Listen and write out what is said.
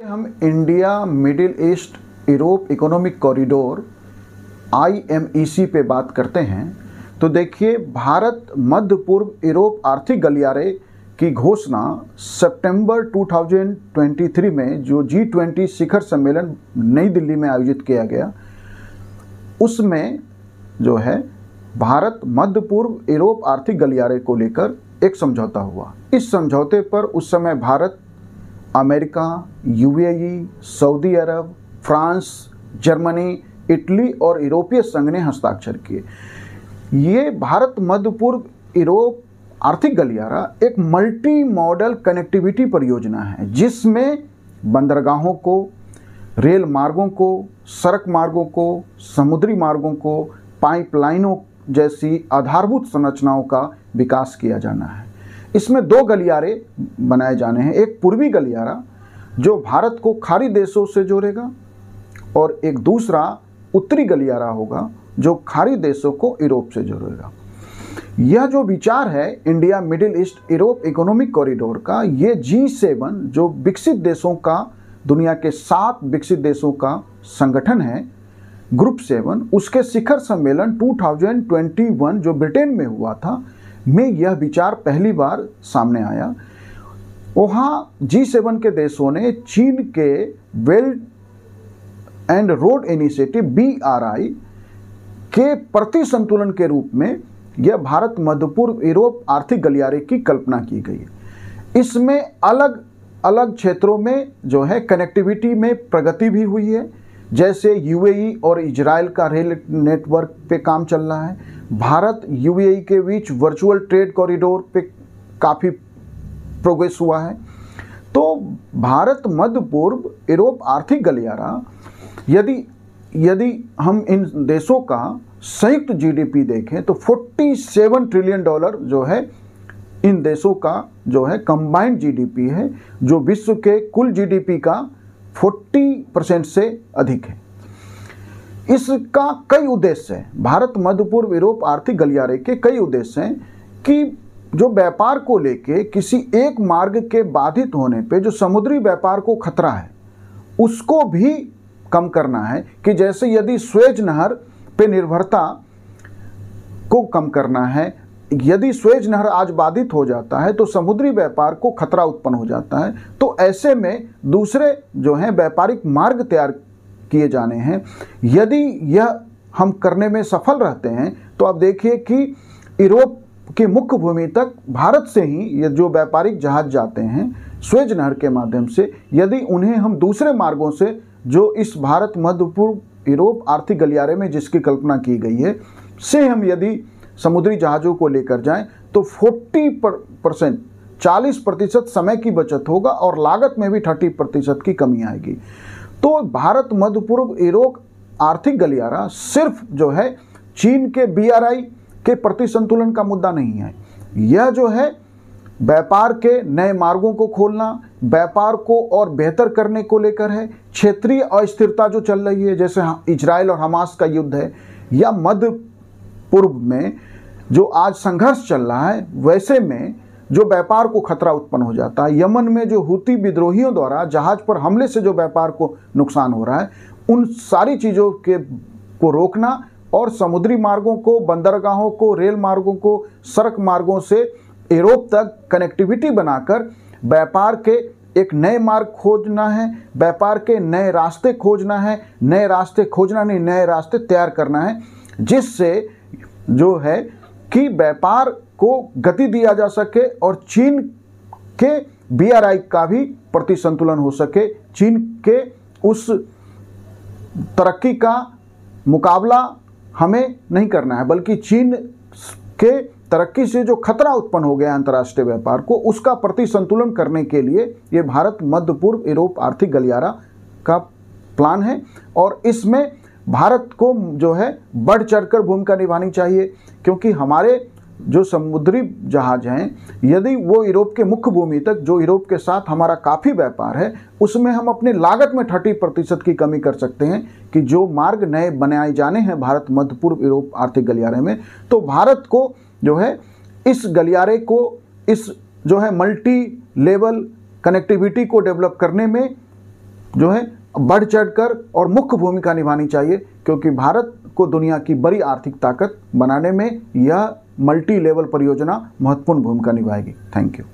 हम India middle east Europe economic corridor IMEC पे बात करते हैं तो देखिए, भारत मध्य पूर्व यूरोप आर्थिक गलियारे की घोषणा सितंबर 2023 में जो G20 शिखर सम्मेलन नई दिल्ली में आयोजित किया गया, उसमें जो है भारत मध्य पूर्व यूरोप आर्थिक गलियारे को लेकर एक समझौता हुआ। इस समझौते पर उस समय भारत, अमेरिका, UAE, सऊदी अरब, फ्रांस, जर्मनी, इटली और यूरोपीय संघ ने हस्ताक्षर किए। ये भारत मध्य पूर्व यूरोप आर्थिक गलियारा एक मल्टी मॉडल कनेक्टिविटी परियोजना है, जिसमें बंदरगाहों को, रेल मार्गों को, सड़क मार्गों को, समुद्री मार्गों को, पाइपलाइनों जैसी आधारभूत संरचनाओं का विकास किया जाना है। इसमें 2 गलियारे बनाए जाने हैं। एक पूर्वी गलियारा जो भारत को खाड़ी देशों से जोड़ेगा और एक दूसरा उत्तरी गलियारा होगा जो खाड़ी देशों को यूरोप से जोड़ेगा। यह जो विचार है India middle east Europe economic corridor का, ये G7 जो विकसित देशों का, दुनिया के 7 विकसित देशों का संगठन है, ग्रुप 7, उसके शिखर सम्मेलन 2021 जो ब्रिटेन में हुआ था, में यह विचार पहली बार सामने आया। वहाँ G7 के देशों ने चीन के belt and road initiative BRI के प्रति संतुलन के रूप में यह भारत मध्य पूर्व यूरोप आर्थिक गलियारे की कल्पना की गई। इसमें अलग अलग क्षेत्रों में जो है कनेक्टिविटी में प्रगति भी हुई है, जैसे UAE और इजराइल का रेल नेटवर्क पे काम चल रहा है। भारत UAE के बीच वर्चुअल ट्रेड कॉरिडोर पे काफ़ी प्रोग्रेस हुआ है। तो भारत मध्य पूर्व यूरोप आर्थिक गलियारा, यदि हम इन देशों का संयुक्त GDP देखें तो $47 ट्रिलियन जो है इन देशों का जो है कंबाइंड GDP है, जो विश्व के कुल GDP का 40% से अधिक है। इसका कई उद्देश्य है। भारत मध्य पूर्व यूरोप आर्थिक गलियारे के कई उद्देश्य हैं कि जो व्यापार को लेके किसी एक मार्ग के बाधित होने पे जो समुद्री व्यापार को खतरा है, उसको भी कम करना है। कि जैसे यदि स्वेज नहर पे निर्भरता को कम करना है, यदि स्वेज नहर आज बाधित हो जाता है तो समुद्री व्यापार को खतरा उत्पन्न हो जाता है। तो ऐसे में दूसरे जो हैं व्यापारिक मार्ग तैयार किए जाने हैं। यदि यह हम करने में सफल रहते हैं तो आप देखिए कि यूरोप की मुख्य भूमि तक भारत से ही ये जो व्यापारिक जहाज जाते हैं स्वेज नहर के माध्यम से, यदि उन्हें हम दूसरे मार्गों से जो इस भारत मध्य पूर्व यूरोप आर्थिक गलियारे में जिसकी कल्पना की गई है से हम यदि समुद्री जहाज़ों को लेकर जाएं तो 40% समय की बचत होगा और लागत में भी 30% की कमी आएगी। तो भारत मध्य पूर्व यूरोप आर्थिक गलियारा सिर्फ जो है चीन के BRI के प्रति संतुलन का मुद्दा नहीं है। यह जो है व्यापार के नए मार्गों को खोलना, व्यापार को और बेहतर करने को लेकर है। क्षेत्रीय अस्थिरता जो चल रही है, जैसे इजराइल और हमास का युद्ध है, या मध्य पूर्व में जो आज संघर्ष चल रहा है, वैसे में जो व्यापार को खतरा उत्पन्न हो जाता है। यमन में जो हुती विद्रोहियों द्वारा जहाज पर हमले से जो व्यापार को नुकसान हो रहा है, उन सारी चीज़ों को रोकना और समुद्री मार्गों को, बंदरगाहों को, रेल मार्गों को, सड़क मार्गों से यूरोप तक कनेक्टिविटी बनाकर व्यापार के एक नए मार्ग खोजना है, व्यापार के नए रास्ते खोजना है, नए रास्ते खोजना नहीं, नए रास्ते तैयार करना है, जिससे जो है कि व्यापार को गति दिया जा सके और चीन के BRI का भी प्रति संतुलन हो सके। चीन के उस तरक्की का मुकाबला हमें नहीं करना है, बल्कि चीन के तरक्की से जो खतरा उत्पन्न हो गया अंतर्राष्ट्रीय व्यापार को, उसका प्रति संतुलन करने के लिए ये भारत मध्य पूर्व यूरोप आर्थिक गलियारा का प्लान है। और इसमें भारत को जो है बढ़ चढ़कर भूमिका निभानी चाहिए, क्योंकि हमारे जो समुद्री जहाज हैं, यदि वो यूरोप के मुख्य भूमि तक, जो यूरोप के साथ हमारा काफ़ी व्यापार है, उसमें हम अपनी लागत में 30% की कमी कर सकते हैं कि जो मार्ग नए बनाए जाने हैं भारत मध्य पूर्व यूरोप आर्थिक गलियारे में। तो भारत को जो है इस गलियारे को, इस जो है मल्टी लेवल कनेक्टिविटी को डेवलप करने में जो है बढ़ चढ़कर और मुख्य भूमिका निभानी चाहिए, क्योंकि भारत को दुनिया की बड़ी आर्थिक ताकत बनाने में यह मल्टी लेवल परियोजना महत्वपूर्ण भूमिका निभाएगी। Thank you.